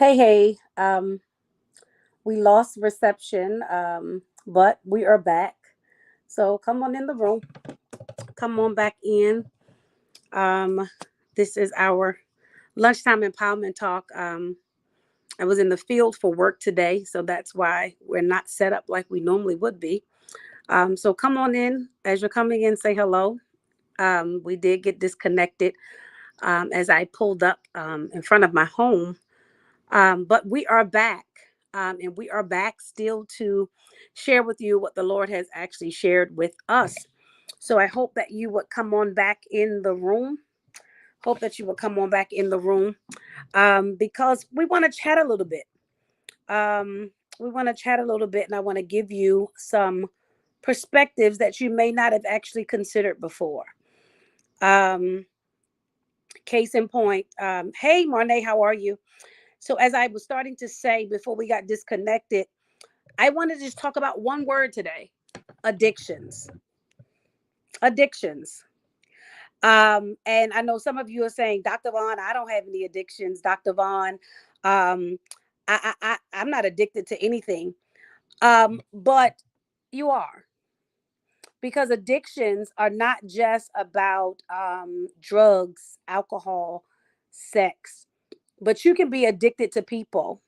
Hey, we lost reception, but we are back. So come on in the room. Come on back in. Um, this is our lunchtime empowerment talk. I was in the field for work today, so that's why we're not set up like we normally would be. So come on in. As you're coming in, say hello. We did get disconnected as I pulled up in front of my home. But we are back, and we are back still to share with you what the Lord has actually shared with us. So I hope that you would come on back in the room. Hope that you will come on back in the room because we want to chat a little bit. We want to chat a little bit, and I want to give you some perspectives that you may not have actually considered before. Um, Case in point, hey, Marnay, how are you? So, as I was starting to say before we got disconnected, I wanted to just talk about one word today: addictions. Addictions. And I know some of you are saying, Dr. Vaughn, I don't have any addictions. Dr. Vaughn, um, I'm not addicted to anything. But you are, because addictions are not just about drugs, alcohol, sex, but you can be addicted to people.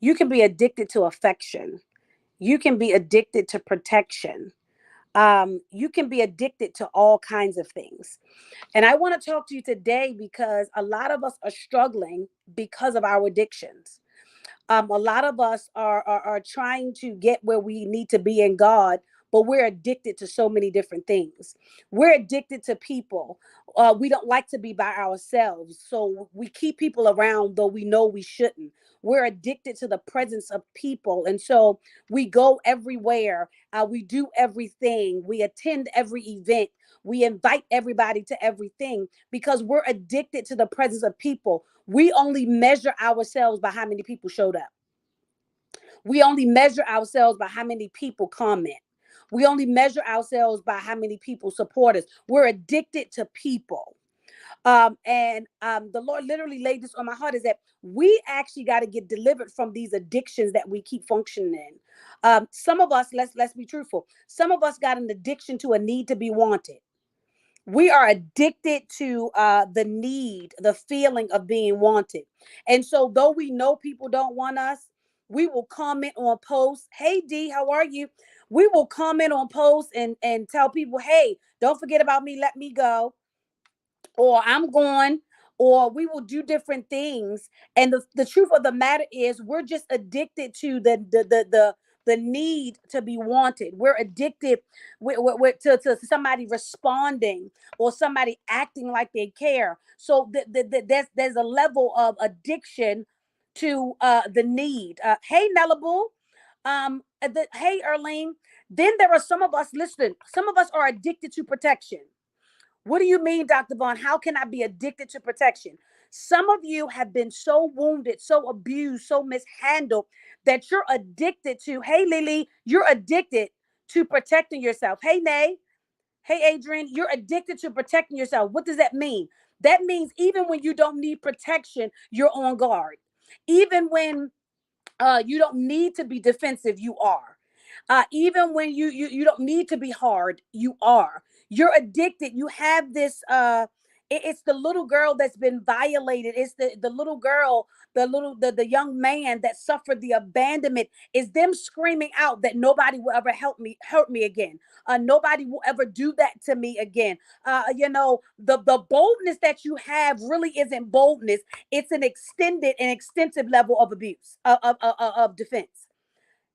You can be addicted to affection. You can be addicted to protection. You can be addicted to all kinds of things. And I want to talk to you today because a lot of us are struggling because of our addictions. A lot of us are trying to get where we need to be in God, but we're addicted to so many different things. We're addicted to people. We don't like to be by ourselves, so we keep people around, though we know we shouldn't. We're addicted to the presence of people, and so we go everywhere. We do everything. We attend every event. We invite everybody to everything because we're addicted to the presence of people. We only measure ourselves by how many people showed up. We only measure ourselves by how many people comment. We only measure ourselves by how many people support us. We're addicted to people. And the Lord literally laid this on my heart, is that we actually got to get delivered from these addictions that we keep functioning in. Some of us, let's be truthful, some of us got an addiction to a need to be wanted. We are addicted to the need, the feeling of being wanted. And so, though we know people don't want us, we will comment on posts. Hey, D, how are you? We will comment on posts and tell people, hey, don't forget about me. Let me go, or I'm going, or we will do different things. And the truth of the matter is, we're just addicted to the need to be wanted. We're addicted to somebody responding or somebody acting like they care. So there's a level of addiction to the need. Hey, Nelable. Hey, Erlene. Then there are some of us, listen, some of us are addicted to protection. What do you mean, Dr. Vaughn? How can I be addicted to protection? Some of you have been so wounded, so abused, so mishandled that you're addicted to, hey, Lily, you're addicted to protecting yourself. Hey, Nay, hey, Adrian, you're addicted to protecting yourself. What does that mean? That means even when you don't need protection, you're on guard. Even when you don't need to be defensive, you are. Even when you don't need to be hard, you are. You're addicted. You have this it's the little girl that's been violated. It's the little girl, the young man that suffered the abandonment. Is them screaming out that nobody will ever hurt me again. Nobody will ever do that to me again. The boldness that you have really isn't boldness. It's an extended and extensive level of abuse, of defense.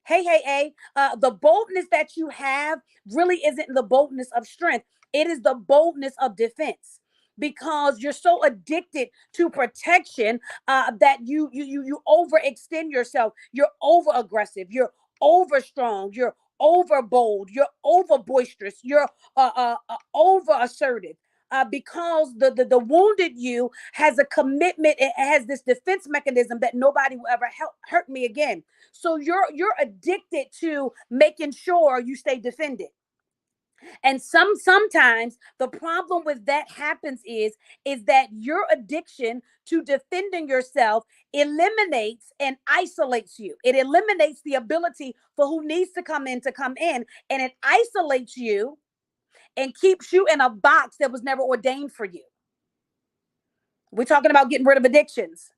Hey, the boldness that you have really isn't the boldness of strength. It is the boldness of defense, because you're so addicted to protection that you overextend yourself. You're over aggressive. You're over strong. You're over bold. You're over boisterous. You're over assertive. Because the wounded you has a commitment. It has this defense mechanism that nobody will ever hurt me again. So you're addicted to making sure you stay defended. And sometimes the problem with that happens is that your addiction to defending yourself eliminates and isolates you. It eliminates the ability for who needs to come in, and it isolates you and keeps you in a box that was never ordained for you. We're talking about getting rid of addictions.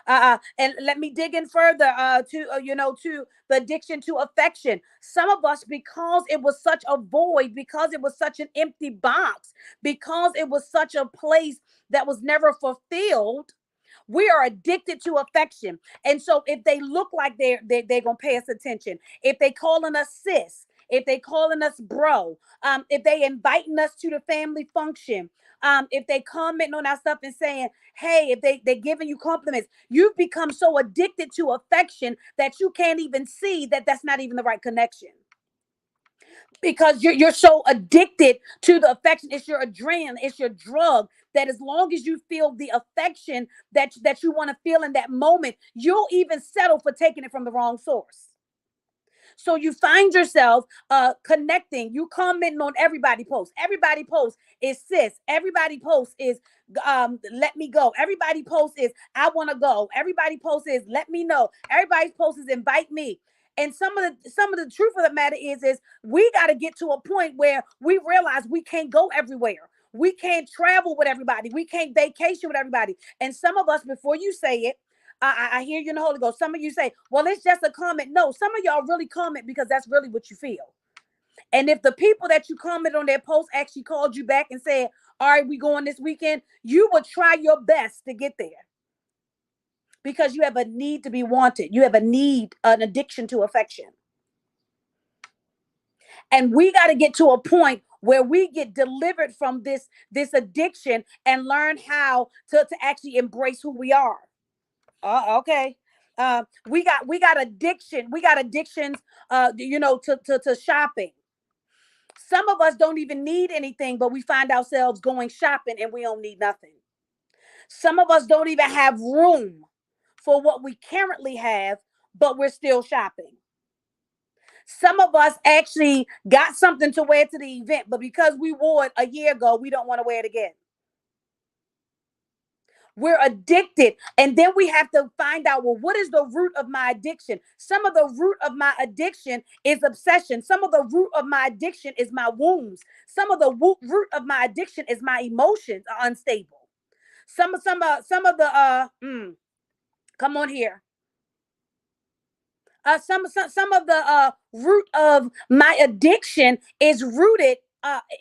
And let me dig in further to the addiction to affection. Some of us, because it was such a void, because it was such an empty box, because it was such a place that was never fulfilled, we are addicted to affection. And so if they look like they're gonna pay us attention, if they calling us sis, if they calling us bro, if they inviting us to the family function, if they commenting on our stuff and saying, hey, if they giving you compliments, you've become so addicted to affection that you can't even see that that's not even the right connection, because you're so addicted to the affection. It's your adrenaline, it's your drug, that as long as you feel the affection that you want to feel in that moment, you'll even settle for taking it from the wrong source. So you find yourself connecting, you commenting on everybody post. Everybody post is sis. Everybody post is let me go. Everybody post is I want to go. Everybody post is let me know. Everybody's post is invite me. And some of the truth of the matter is we got to get to a point where we realize we can't go everywhere. We can't travel with everybody. We can't vacation with everybody. And some of us, before you say it, I hear you in the Holy Ghost. Some of you say, well, it's just a comment. No, some of y'all really comment because that's really what you feel. And if the people that you comment on their post actually called you back and said, all right, we going this weekend, you would try your best to get there, because you have a need to be wanted. You have a need, an addiction to affection. And we got to get to a point where we get delivered from this addiction and learn how to actually embrace who we are. Okay. We got addiction. We got addictions. To shopping. Some of us don't even need anything, but we find ourselves going shopping and we don't need nothing. Some of us don't even have room for what we currently have, but we're still shopping. Some of us actually got something to wear to the event, but because we wore it a year ago, we don't want to wear it again. We're addicted. And then we have to find out, well, what is the root of my addiction? Some of the root of my addiction is obsession. Some of the root of my addiction is my wounds. Some of the root of my addiction is my emotions are unstable. Some of the come on here. Some of the root of my addiction is rooted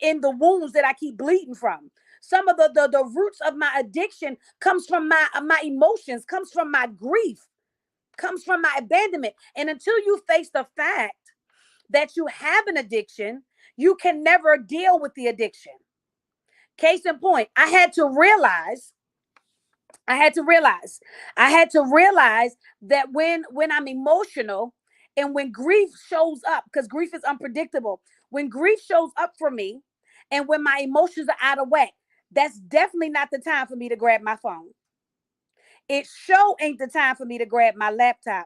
in the wounds that I keep bleeding from. Some of the roots of my addiction comes from my emotions, comes from my grief, comes from my abandonment. And until you face the fact that you have an addiction, you can never deal with the addiction. Case in point, I had to realize, I had to realize that when I'm emotional and when grief shows up, because grief is unpredictable, when grief shows up for me and when my emotions are out of whack, that's definitely not the time for me to grab my phone. It sure ain't the time for me to grab my laptop,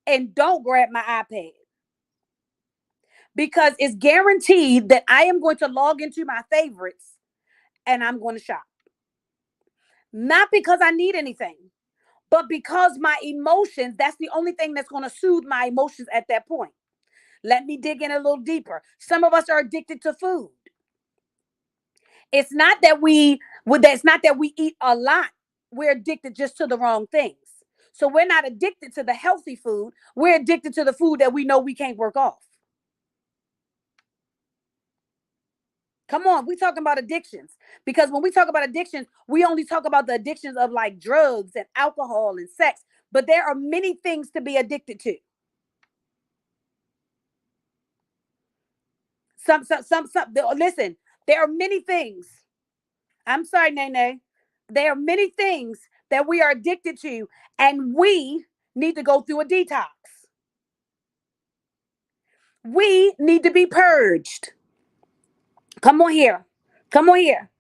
and don't grab my iPad, because it's guaranteed that I am going to log into my favorites and I'm going to shop. Not because I need anything, but because my emotions, that's the only thing that's going to soothe my emotions at that point. Let me dig in a little deeper. Some of us are addicted to food. It's not that it's not that we eat a lot. We're addicted just to the wrong things. So we're not addicted to the healthy food. We're addicted to the food that we know we can't work off. Come on, we talking about addictions, because when we talk about addictions, we only talk about the addictions of like drugs and alcohol and sex, but there are many things to be addicted to. Listen, there are many things. I'm sorry, Nene. There are many things that we are addicted to, and we need to go through a detox. We need to be purged. Come on here. Come on here.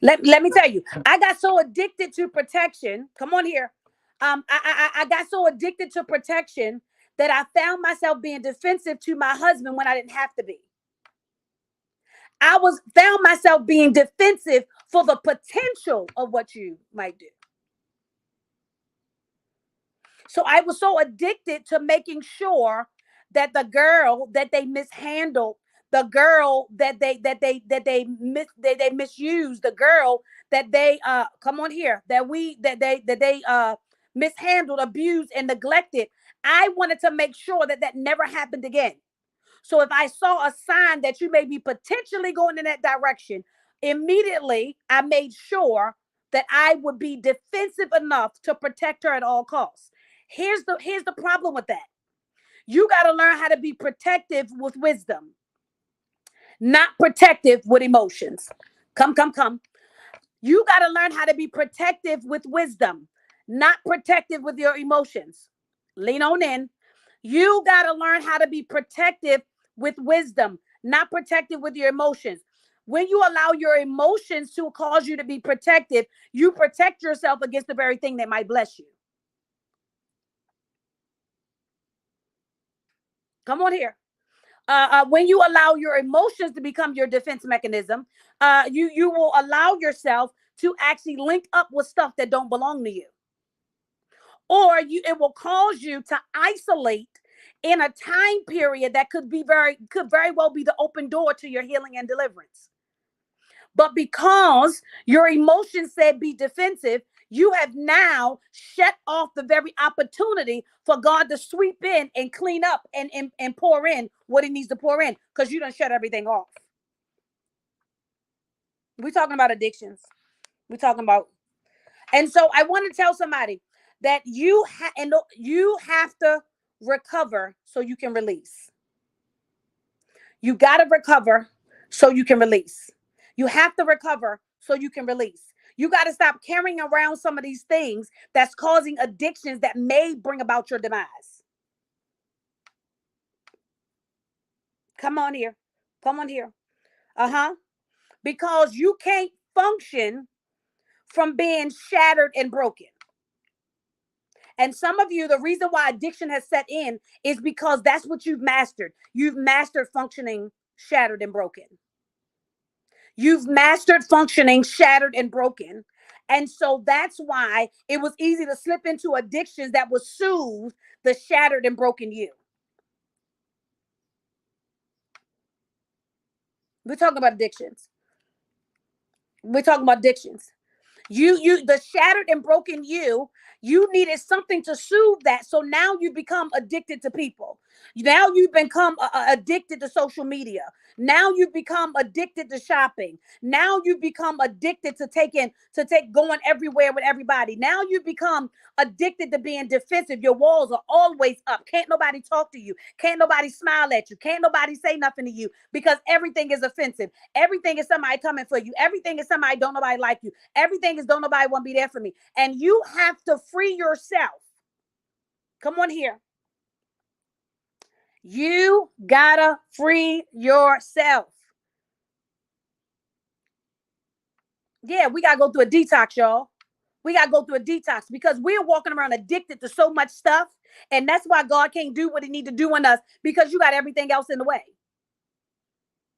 Let me tell you, I got so addicted to protection. Come on here. I got so addicted to protection that I found myself being defensive to my husband when I didn't have to be. I was found myself being defensive for the potential of what you might do. So I was so addicted to making sure that the girl that they mishandled, the girl that they misused, the girl that they come on here, that they mishandled, abused, and neglected. I wanted to make sure that that never happened again. So if I saw a sign that you may be potentially going in that direction, immediately I made sure that I would be defensive enough to protect her at all costs. Here's the problem with that. You got to learn how to be protective with wisdom, not protective with emotions. Come. You got to learn how to be protective with wisdom, not protective with your emotions. Lean on in. You got to learn how to be protective with wisdom, not protective with your emotions. When you allow your emotions to cause you to be protective, you protect yourself against the very thing that might bless you. Come on here. When you allow your emotions to become your defense mechanism, you will allow yourself to actually link up with stuff that don't belong to you, or it will cause you to isolate in a time period that could very well be the open door to your healing and deliverance. But because your emotions said be defensive, you have now shut off the very opportunity for God to sweep in and clean up and pour in what he needs to pour in, because you done shut everything off. We're talking about addictions. We're talking about, and so I want to tell somebody that you have to recover so you can release. You got to recover so you can release. You have to recover so you can release. You got to stop carrying around some of these things that's causing addictions that may bring about your demise. Come on here. Come on here. Uh-huh. Because you can't function from being shattered and broken. And some of you, the reason why addiction has set in is because that's what you've mastered. You've mastered functioning shattered and broken. You've mastered functioning shattered and broken. And so that's why it was easy to slip into addictions that would soothe the shattered and broken you. We're talking about addictions. We're talking about addictions. The shattered and broken you needed something to soothe that. So now you become addicted to people. Now you've become addicted to social media. Now you've become addicted to shopping. Now you've become addicted to going everywhere with everybody. Now you've become addicted to being defensive. Your walls are always up. Can't nobody talk to you. Can't nobody smile at you. Can't nobody say nothing to you, because everything is offensive. Everything is somebody coming for you. Everything is somebody don't nobody like you. Everything is don't nobody want to be there for me. And you have to free yourself. Come on here. You gotta free yourself. Yeah, we gotta go through a detox, y'all. We gotta go through a detox because we're walking around addicted to so much stuff. And that's why God can't do what he need to do in us, because you got everything else in the way.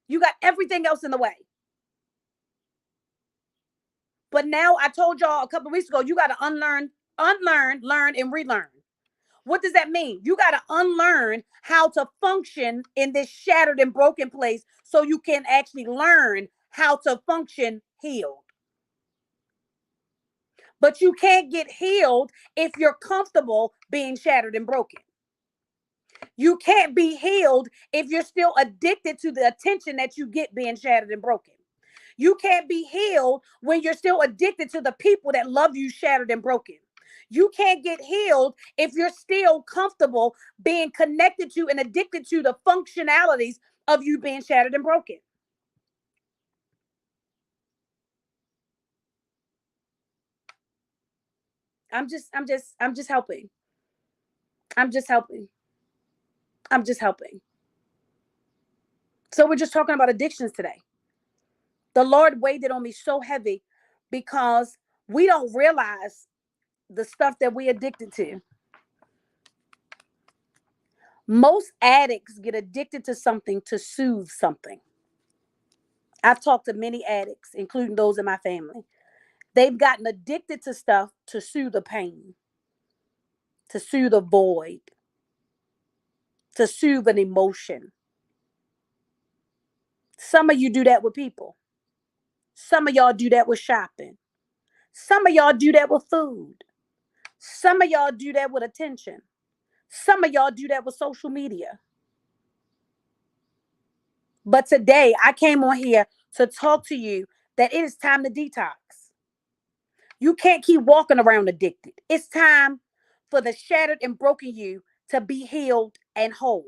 You got everything else in the way. But now I told y'all a couple of weeks ago, you got to unlearn, learn, and relearn. What does that mean? You got to unlearn how to function in this shattered and broken place so you can actually learn how to function healed. But you can't get healed if you're comfortable being shattered and broken. You can't be healed if you're still addicted to the attention that you get being shattered and broken. You can't be healed when you're still addicted to the people that love you shattered and broken. You can't get healed if you're still comfortable being connected to and addicted to the functionalities of you being shattered and broken. I'm just helping. I'm just helping. I'm just helping. So we're just talking about addictions today. The Lord weighed it on me so heavy because we don't realize the stuff that we addicted to. Most addicts get addicted to something to soothe something. I've talked to many addicts, including those in my family. They've gotten addicted to stuff to soothe the pain, to soothe a void, to soothe an emotion. Some of you do that with people. Some of y'all do that with shopping. Some of y'all do that with food. Some of y'all do that with attention. Some of y'all do that with social media. But today I came on here to talk to you that it is time to detox. You can't keep walking around addicted. It's time for the shattered and broken you to be healed and whole.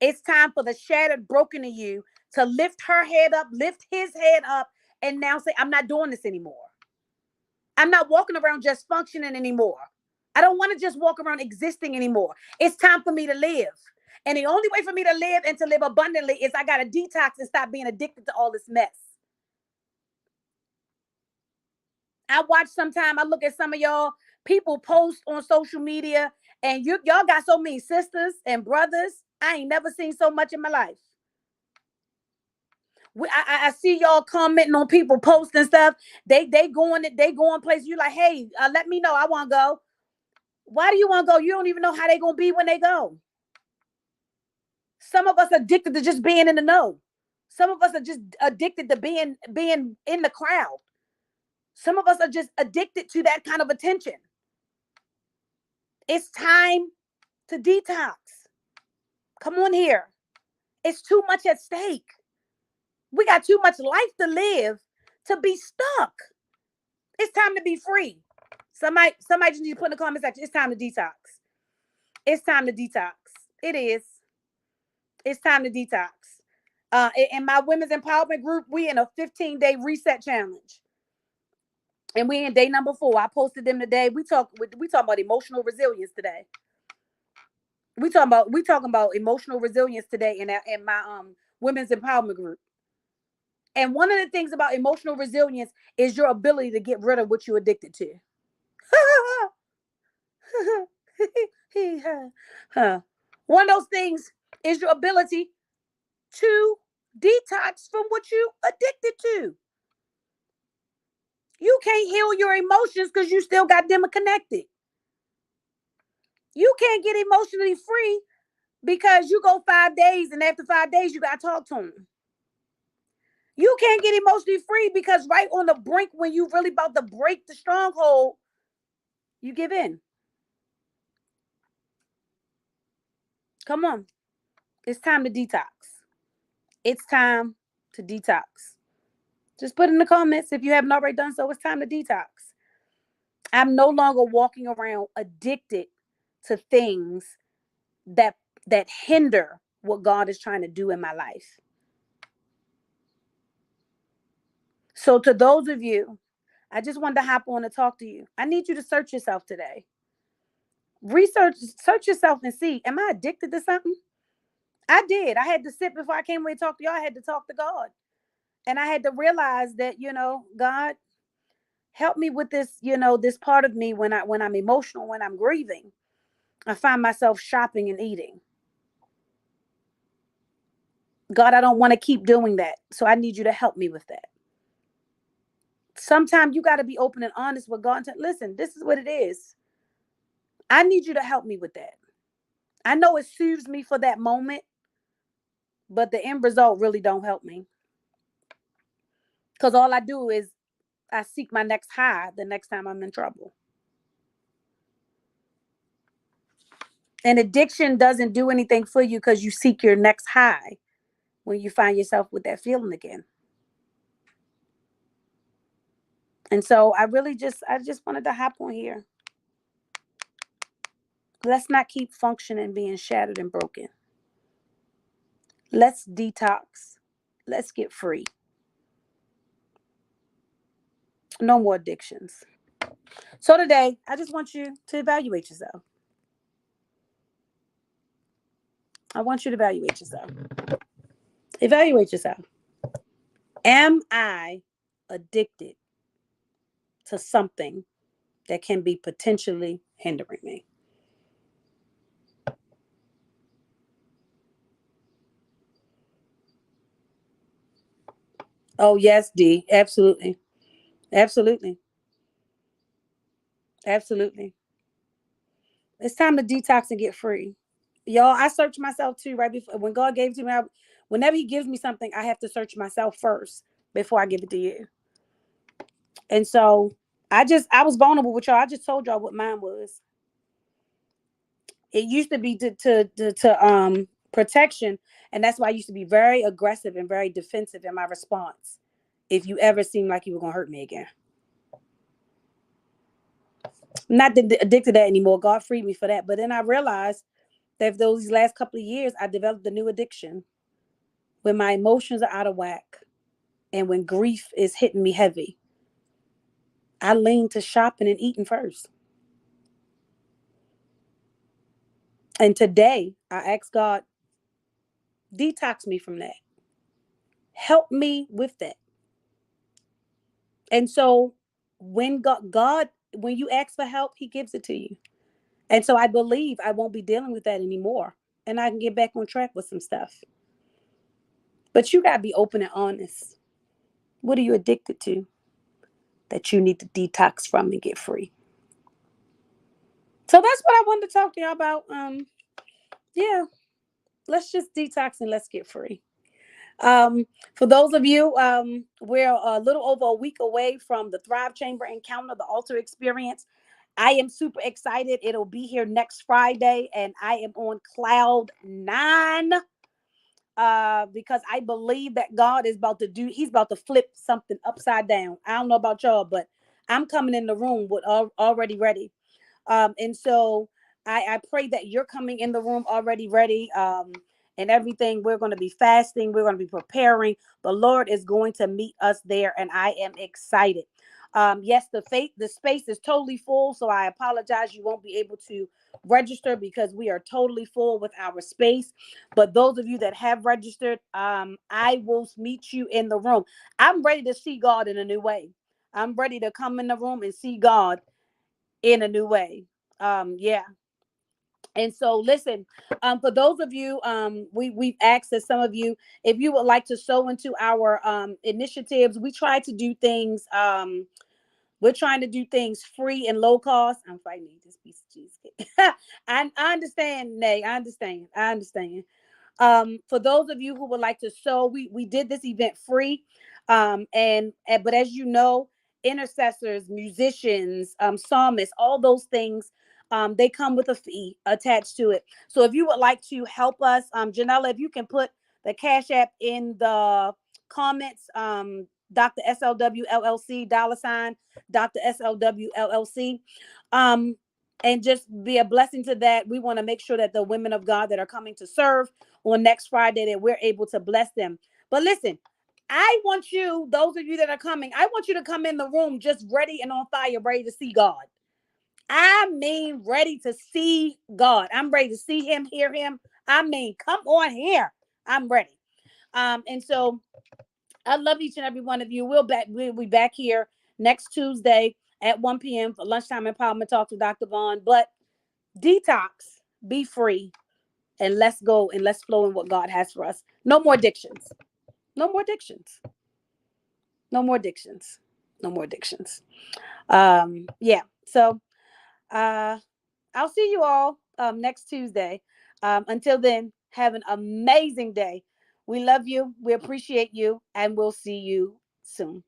It's time for the shattered, broken in you to lift her head up, lift his head up, and now say, I'm not doing this anymore. I'm not walking around just functioning anymore. I don't want to just walk around existing anymore. It's time for me to live. And the only way for me to live and to live abundantly is I got to detox and stop being addicted to all this mess. I watch sometime, I look at some of y'all people post on social media, and y'all got so many sisters and brothers. I ain't never seen so much in my life. I see y'all commenting on people posting stuff. They going places. You like, hey, let me know. I want to go. Why do you want to go? You don't even know how they gonna be when they go. Some of us are addicted to just being in the know. Some of us are just addicted to being in the crowd. Some of us are just addicted to that kind of attention. It's time to detox. Come on here. It's too much at stake. We got too much life to live to be stuck. It's time to be free. Somebody just need to put in the comment section. It's time to detox. It's time to detox. It is. It's time to detox. In my women's empowerment group, we in a 15-day reset challenge. And we in day number 4. I posted them today. We talk about emotional resilience today. We talking about emotional resilience today in my women's empowerment group. And one of the things about emotional resilience is your ability to get rid of what you're addicted to. One of those things is your ability to detox from what you addicted to. You can't heal your emotions because you still got them connected. You can't get emotionally free because you go 5 days and after 5 days you got to talk to them. You can't get emotionally free because right on the brink when you really about to break the stronghold, you give in. Come on. It's time to detox. It's time to detox. Just put in the comments if you haven't already done so. It's time to detox. I'm no longer walking around addicted to things that hinder what God is trying to do in my life. So to those of you, I just wanted to hop on and talk to you. I need you to search yourself today. Search yourself and see, am I addicted to something? I did. I had to sit before I came here and talk to y'all. I had to talk to God. And I had to realize that, God, help me with this, this part of me when I'm emotional, when I'm grieving. I find myself shopping and eating. God, I don't want to keep doing that. So I need you to help me with that. Sometimes you got to be open and honest with God. Listen, this is what it is. I need you to help me with that. I know it soothes me for that moment, but the end result really don't help me. Because all I do is I seek my next high the next time I'm in trouble. And addiction doesn't do anything for you because you seek your next high when you find yourself with that feeling again. And so I just wanted to hop on here. Let's not keep functioning being shattered and broken. Let's detox. Let's get free. No more addictions. So today, I just want you to evaluate yourself. I want you to evaluate yourself. Evaluate yourself. Am I addicted to something that can be potentially hindering me? Oh yes, D. Absolutely. Absolutely. Absolutely. It's time to detox and get free. Y'all, I search myself too right before when God gave it to me. Whenever He gives me something, I have to search myself first before I give it to you. And so I was vulnerable with y'all. I just told y'all what mine was. It used to be to protection, and that's why I used to be very aggressive and very defensive in my response. If you ever seemed like you were gonna hurt me again, I'm not addicted to that anymore. God freed me for that. But then I realized that those last couple of years, I developed a new addiction when my emotions are out of whack and when grief is hitting me heavy. I lean to shopping and eating first. And today, I ask God, detox me from that. Help me with that. And so when when you ask for help, He gives it to you. And so I believe I won't be dealing with that anymore. And I can get back on track with some stuff. But you got to be open and honest. What are you addicted to that you need to detox from and get free? So that's what I wanted to talk to y'all about. Yeah, let's just detox and let's get free. Um, for those of you, we're a little over a week away from the Thrive Chamber Encounter, the Altar Experience. I am super excited. It'll be here next Friday, and I am on cloud nine because I believe that God is about to He's about to flip something upside down. I don't know about y'all, but I'm coming in the room with already ready. And so I pray that you're coming in the room already ready. And everything. We're going to be fasting. We're going to be preparing. The Lord is going to meet us there, and I am excited. Yes, the space is totally full, so I apologize. You won't be able to register because we are totally full with our space. But those of you that have registered, I will meet you in the room. I'm ready to see God in a new way. I'm ready to come in the room and see God in a new way. Yeah. And so listen, for those of you, we've asked that some of you, if you would like to sow into our initiatives, we try to do things, we're trying to do things free and low cost. I'm fighting to eat this piece of cheesecake. I understand, Nay. I understand. I understand. For those of you who would like to sew, we did this event free. And but as you know, intercessors, musicians, psalmists, all those things, they come with a fee attached to it. So if you would like to help us, Janella, if you can put the Cash App in the comments, Dr. SLW LLC, dollar sign Dr. SLW LLC. Um, and just be a blessing to that. We want to make sure that the women of God that are coming to serve on next Friday, that we're able to bless them. But listen, I want you, those of you that are coming, I want you to come in the room just ready and on fire, ready to see God. I mean, ready to see God. I'm ready to see Him, hear Him. I mean, come on here. I'm ready. And so I love each and every one of you. We'll be back here next Tuesday at 1 p.m. for Lunchtime Empowerment Talk with Dr. Vaughn. But detox, be free, and let's go and let's flow in what God has for us. No more addictions. No more addictions. No more addictions. No more addictions. Yeah. So uh I'll see you all next Tuesday. Until then, have an amazing day. We love you. We appreciate you, and we'll see you soon.